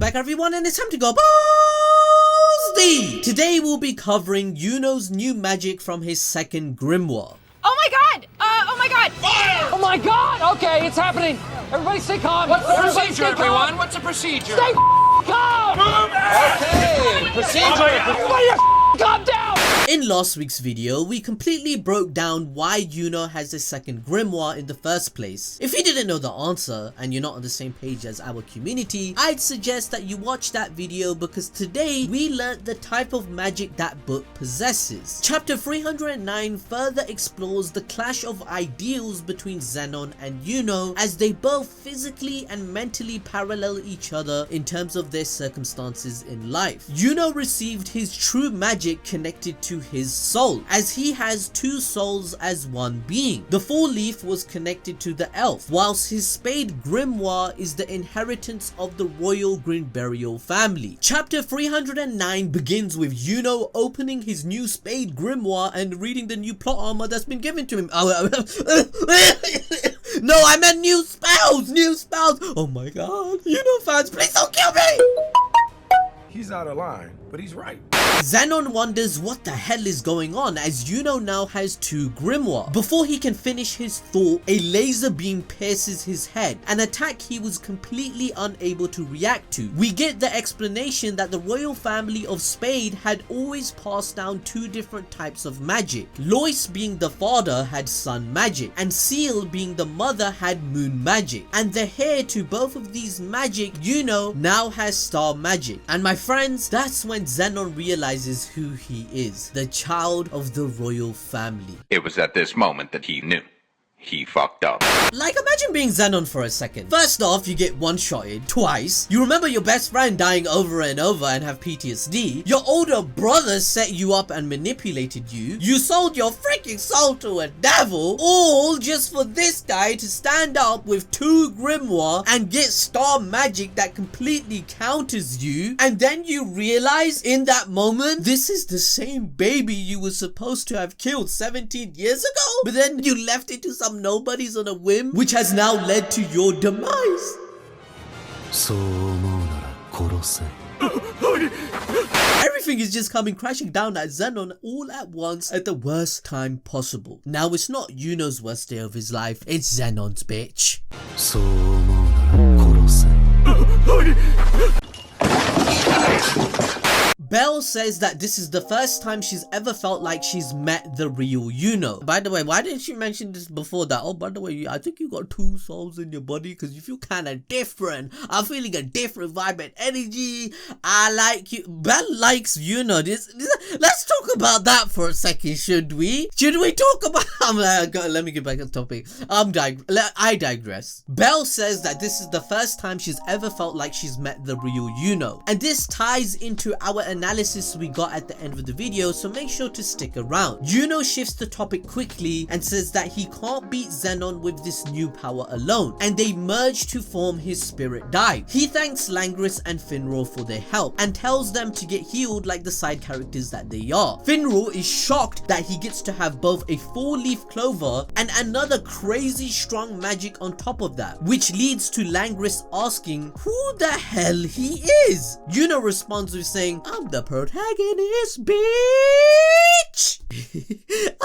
back everyone, and it's time to go balls. Today we'll be covering Yuno's new magic from his second grimoire. Oh my god! Oh my god! Fire! Oh my god! Okay, it's happening. Everybody stay calm. What's the procedure, everyone? What's the procedure? Stay calm! Move out! Okay, procedure. Everybody calm down! In last week's video, we completely broke down why Yuno has a second grimoire in the first place. If you didn't know the answer, and you're not on the same page as our community, I'd suggest that you watch that video because today we learnt the type of magic that book possesses. Chapter 309 further explores the clash of ideals between Zenon and Yuno as they both physically and mentally parallel each other in terms of their circumstances in life. Yuno received his true magic connected to his soul, as he has two souls as one being. The four leaf was connected to the elf, whilst his Spade Grimoire is the inheritance of the royal green burial family. Chapter 309 begins with Yuno opening his new Spade Grimoire and reading the new plot armor that's been given to him. No, I meant new spells! New spells! Oh my god. Yuno fans, please don't kill me! He's out of line, but he's right. Zenon wonders what the hell is going on as Yuno now has two grimoire. Before he can finish his thought, a laser beam pierces his head, an attack he was completely unable to react to. We get the explanation that the royal family of Spade had always passed down two different types of magic. Lois, being the father, had sun magic, and Seal, being the mother, had moon magic. And the heir to both of these magic, Yuno, now has star magic. And my friends, that's when Zenon realizes who he is, the child of the royal family. It was at this moment that he knew. He fucked up. Like, imagine being Zenon for a second. First off, you get one-shotted twice. You remember your best friend dying over and over and have PTSD. Your older brother set you up and manipulated you. You sold your freaking soul to a devil, all just for this guy to stand up with two grimoire and get star magic that completely counters you. And then you realize in that moment, this is the same baby you were supposed to have killed 17 years ago. But then you left it to some nobodies on a whim, which has now led to your demise. Everything is just coming crashing down at Zenon all at once at the worst time possible. Now it's not Yuno's worst day of his life, it's Zenon's, bitch. Belle says that this is the first time she's ever felt like she's met the real Yuno. By the way, why didn't she mention this before that? Oh, by the way, I think you got two souls in your body because you feel kind of different. I'm feeling a different vibe and energy. I like you. Belle likes Yuno. Let's talk about that for a second, should we? Should we talk about... let me get back on topic. I digress. Belle says that this is the first time she's ever felt like she's met the real Yuno. And this ties into our analysis we got at the end of the video, so make sure to stick around. Yuno shifts the topic quickly and says that he can't beat Zenon with this new power alone, and they merge to form his spirit dive. He thanks Langris and Finral for their help and tells them to get healed like the side characters that they are. Finral is shocked that he gets to have both a 4-leaf clover and another crazy strong magic on top of that, which leads to Langris asking who the hell he is. Yuno responds with saying, "I'm the protagonist, bitch."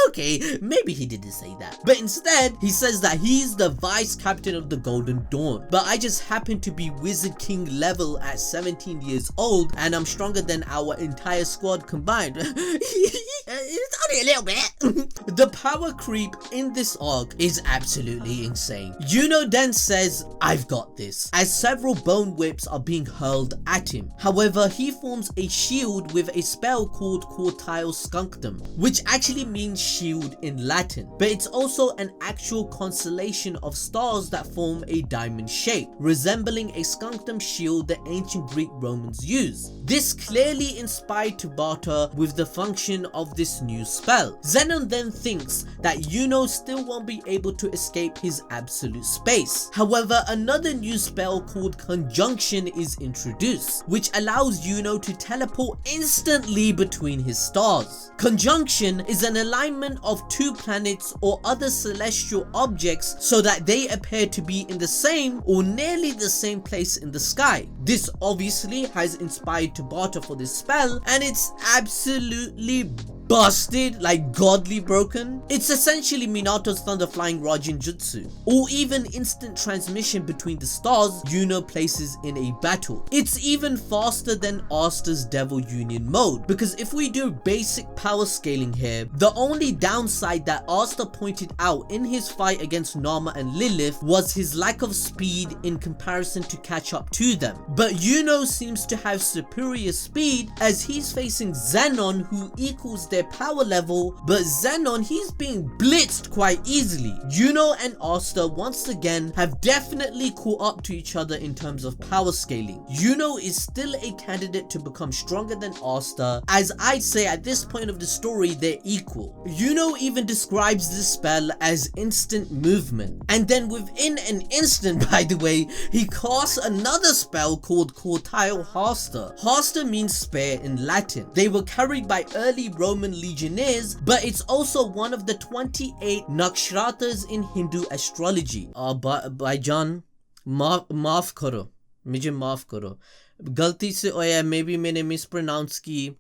Okay, maybe he didn't say that, but instead he says that he's the vice captain of the Golden Dawn, but I just happen to be Wizard King level at 17 years old and I'm stronger than our entire squad combined. It's only a little bit. The power creep in this arc is absolutely insane. Yuno then says, "I've got this," as several bone whips are being hurled at him. However, he forms a shield with a spell called Quartile Skunkdom, which actually means shield in Latin, but it's also an actual constellation of stars that form a diamond shape, resembling a skunkdom shield the ancient Greek Romans used. This clearly inspired Tabata with the function of this new spell. Zenon then thinks that Yuno still won't be able to escape his absolute space. However, another new spell called Conjunction is introduced, which allows Yuno to teleport instantly between his stars. Conjunction is an alignment of two planets or other celestial objects so that they appear to be in the same or nearly the same place in the sky. This obviously has inspired Tabata for this spell, and it's absolutely busted, like godly broken. It's essentially Minato's Thunder Flying Rajin Jutsu, or even instant transmission between the stars Yuno places in a battle. It's even faster than Asta's Devil Union mode, because if we do basic power scaling here, the only downside that Asta pointed out in his fight against Nama and Lilith was his lack of speed in comparison to catch up to them. But Yuno seems to have superior speed, as he's facing Zenon, who equals their power level, but Zenon, he's being blitzed quite easily. Yuno and Asta once again have definitely caught up to each other in terms of power scaling. Yuno is still a candidate to become stronger than Asta, as I'd say at this point of the story they're equal. Yuno even describes this spell as instant movement, and then within an instant, by the way, he casts another spell called Cortile Hasta. Hasta means spare in Latin. They were carried by early Roman legionnaires, but it's also one of the 28 nakshatra's in Hindu astrology. Bhaijan, maaf karo, mujhe maaf karo, galti se hoya, maybe maine mispronounced ki,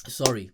sorry.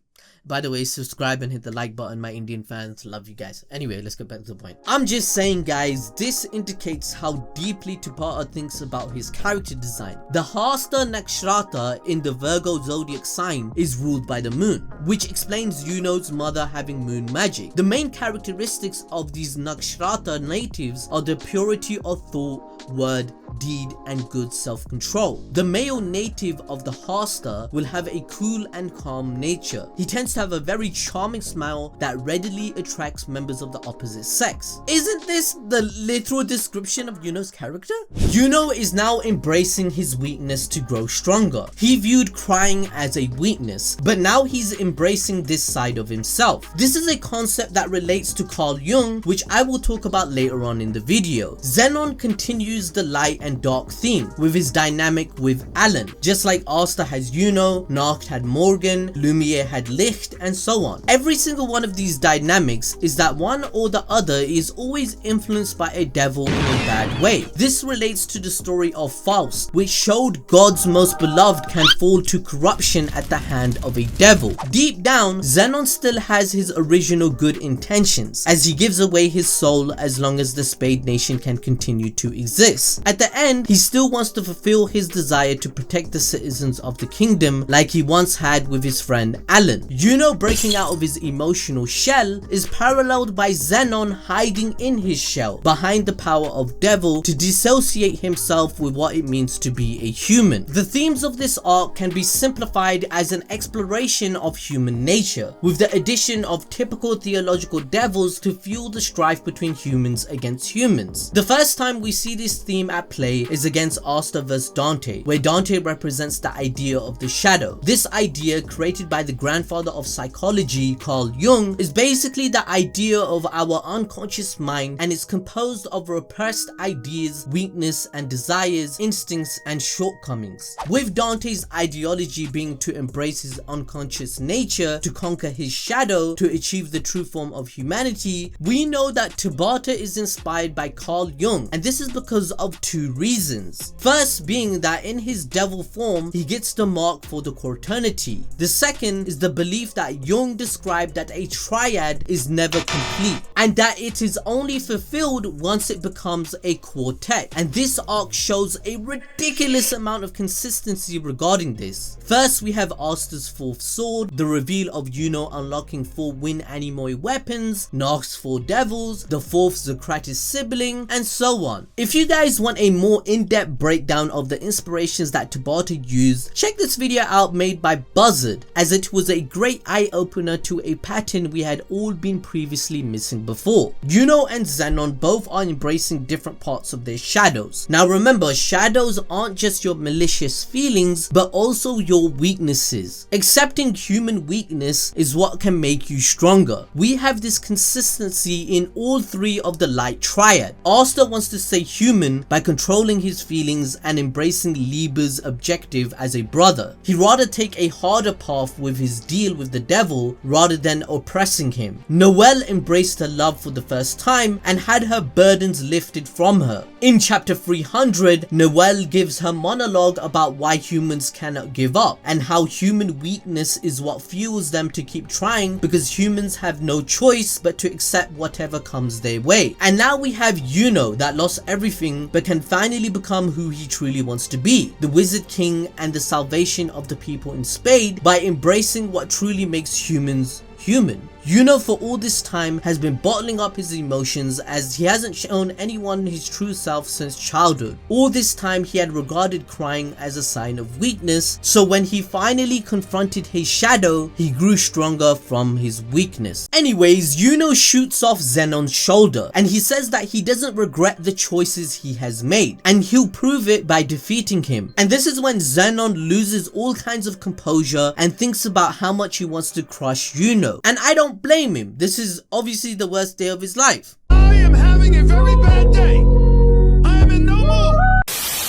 By the way, subscribe and hit the like button, my Indian fans. Love you guys. Anyway, let's get back to the point. I'm just saying, guys, this indicates how deeply Tabata thinks about his character design. The Hasta Nakshatra in the Virgo zodiac sign is ruled by the moon, which explains Yuno's mother having moon magic. The main characteristics of these Nakshatra natives are the purity of thought, word, deed, and good self-control. The male native of the Hasta will have a cool and calm nature. He tends to have a very charming smile that readily attracts members of the opposite sex. Isn't this the literal description of Yuno's character? Yuno is now embracing his weakness to grow stronger. He viewed crying as a weakness, but now he's embracing this side of himself. This is a concept that relates to Carl Jung, which I will talk about later on in the video. Zenon continues the light and dark theme with his dynamic with Alan. Just like Asta has Yuno, Nacht had Morgan, Lumiere had Licht, and so on. Every single one of these dynamics is that one or the other is always influenced by a devil in a bad way. This relates to the story of Faust, which showed God's most beloved can fall to corruption at the hand of a devil. Deep down, Zenon still has his original good intentions, as he gives away his soul as long as the Spade Nation can continue to exist. At the end, he still wants to fulfill his desire to protect the citizens of the kingdom like he once had with his friend Alan. Yuno breaking out of his emotional shell is paralleled by Zenon hiding in his shell behind the power of devil to dissociate himself with what it means to be a human. The themes of this arc can be simplified as an exploration of human nature, with the addition of typical theological devils to fuel the strife between humans against humans. The first time we see this theme at play is against Asta vs Dante, where Dante represents the idea of the shadow. This idea, created by the grandfather of psychology, Carl Jung, is basically the idea of our unconscious mind, and is composed of repressed ideas, weakness and desires, instincts and shortcomings. With Dante's ideology being to embrace his unconscious nature, to conquer his shadow, to achieve the true form of humanity, we know that Tabata is inspired by Carl Jung, and this is because of two reasons. First being that in his devil form, he gets the mark for the quaternity. The second is the belief that Jung described that a triad is never complete, and that it is only fulfilled once it becomes a quartet. And this arc shows a ridiculous amount of consistency regarding this. First, we have Asta's fourth sword, the reveal of Yuno unlocking 4 Wind Animoy weapons, Nacht's 4 devils, the 4th Socrates sibling, and so on. If you guys want a more in-depth breakdown of the inspirations that Tabata used, check this video out made by Buzzard, as it was a great eye-opener to a pattern we had all been previously missing before. Yuno and Zenon both are embracing different parts of their shadows. Now remember, shadows aren't just your malicious feelings, but also your weaknesses. Accepting human weakness is what can make you stronger. We have this consistency in all three of the Light Triad. Asta wants to stay human by controlling his feelings and embracing Liebe's objective as a brother. He'd rather take a harder path with his deal with the devil rather than oppressing him. Noelle embraced her love for the first time and had her burdens lifted from her. In chapter 300, Noelle gives her monologue about why humans cannot give up and how human weakness is what fuels them to keep trying, because humans have no choice but to accept whatever comes their way. And now we have Yuno that lost everything but can finally become who he truly wants to be, the Wizard King and the salvation of the people in Spade, by embracing what truly makes humans human. Yuno for all this time has been bottling up his emotions, as he hasn't shown anyone his true self since childhood. All this time he had regarded crying as a sign of weakness, so when he finally confronted his shadow, he grew stronger from his weakness. Anyways, Yuno shoots off Zenon's shoulder and he says that he doesn't regret the choices he has made, and he'll prove it by defeating him. And this is when Zenon loses all kinds of composure and thinks about how much he wants to crush Yuno. And I don't blame him. This is obviously the worst day of his life. I am having a very bad day. I am in no mood.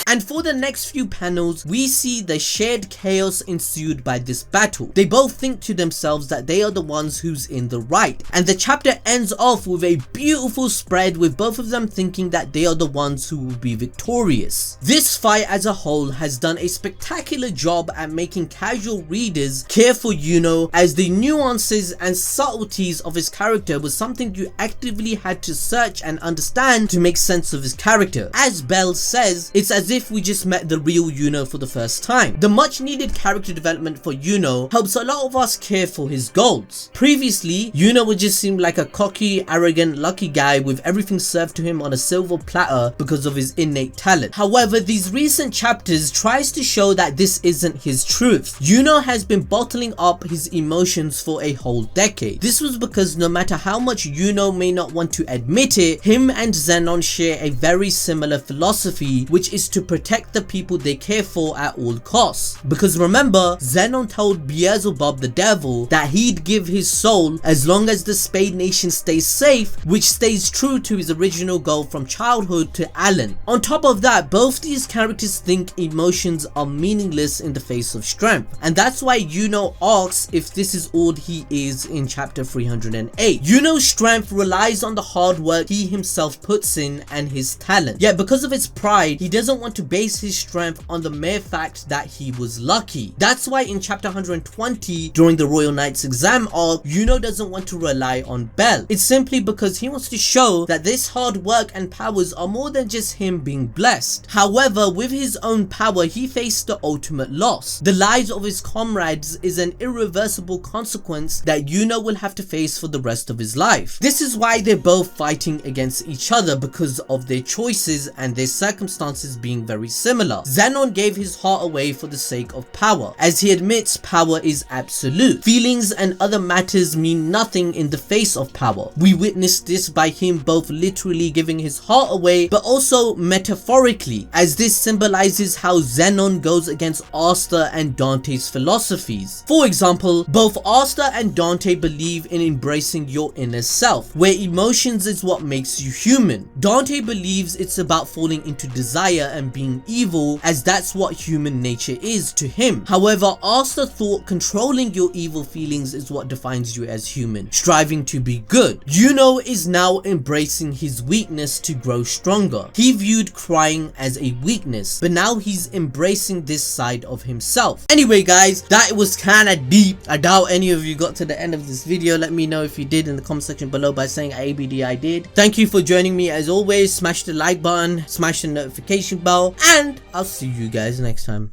And for the next few panels, we see the shared chaos ensued by this battle. They both think to themselves that they are the ones who's in the right. And the chapter ends off with a beautiful spread with both of them thinking that they are the ones who will be victorious. This fight as a whole has done a spectacular job at making casual readers care for Yuno, as the nuances and subtleties of his character was something you actively had to search and understand to make sense of his character. As Belle says, it's as if we just met the real Yuno for the first time. The much needed character development for Yuno helps a lot of us care for his goals. Previously, Yuno would just seem like a cocky, arrogant, lucky guy with everything served to him on a silver platter because of his innate talent. However, these recent chapters tries to show that this isn't his truth. Yuno has been bottling up his emotions for a whole decade. This was because no matter how much Yuno may not want to admit it, him and Zenon share a very similar philosophy, which is to protect the people they care for at all costs. Because remember, Zenon told Beelzebub the devil that he'd give his soul as long as the Spade Nation stays safe, which stays true to his original goal from childhood to Alan. On top of that, both these characters think emotions are meaningless in the face of strength, and that's why Yuno asks if this is all he is in chapter 308. Yuno's strength relies on the hard work he himself puts in and his talent, yet because of his pride, he doesn't want to base his strength on the mere fact that he was lucky. That's why in chapter 120, during the Royal Knight's exam arc, Yuno doesn't want to rely on Belle. It's simply because he wants to show that this hard work and powers are more than just him being blessed. However, with his own power, he faced the ultimate loss. The lives of his comrades is an irreversible consequence that Yuno will have to face for the rest of his life. This is why they're both fighting against each other, because of their choices and their circumstances being very similar. Zenon gave his heart away for the sake of power, as he admits power is absolute. Feelings and other matters mean nothing in the face of power. We witnessed this by him both literally giving his heart away, but also metaphorically, as this symbolizes how Zenon goes against Asta and Dante's philosophies. For example, both Asta and Dante believe in embracing your inner self, where emotions is what makes you human. Dante believes it's about falling into desire and being evil, as that's what human nature is to him. However, Asta thought controlling your evil feelings is what defines you as human, striving to be good. Yuno is now embracing his weakness to grow stronger. He viewed crying as a weakness, but now he's embracing this side of himself. Anyway guys, that was kinda deep. I doubt any of you got to the end of this video. Let me know if you did in the comment section below by saying ABD I did. Thank you for joining me as always. Smash the like button, smash the notification bell, and I'll see you guys next time.